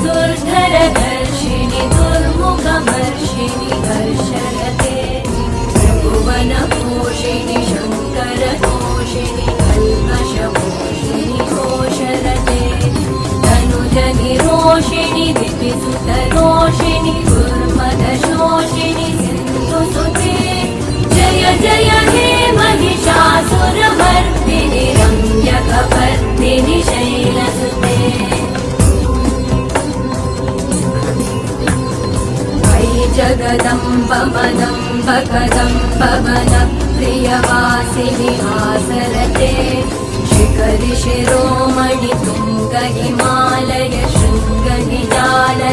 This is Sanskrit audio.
दुर्धरधर्षिणि दुर्मुखमर्षिणि हर्षरते त्रिभुवनपोषिणि शङ्करतोषिणि कल्मषपोषिणि घोषरते धनुजनिरोषिणि दितिसुतरोषिणि दुर्मदशोषिणि सिन्धुसुते जय जय हे महिषासुरमर्दिनि रम्यकपर्दिनि शैलसुते जगदम्ब मदम्ब कदम्ब वनप्रियवासिनि आसरते शिखरि शिरोमणि तुङ्ग हिमालय शृङ्ग निजालय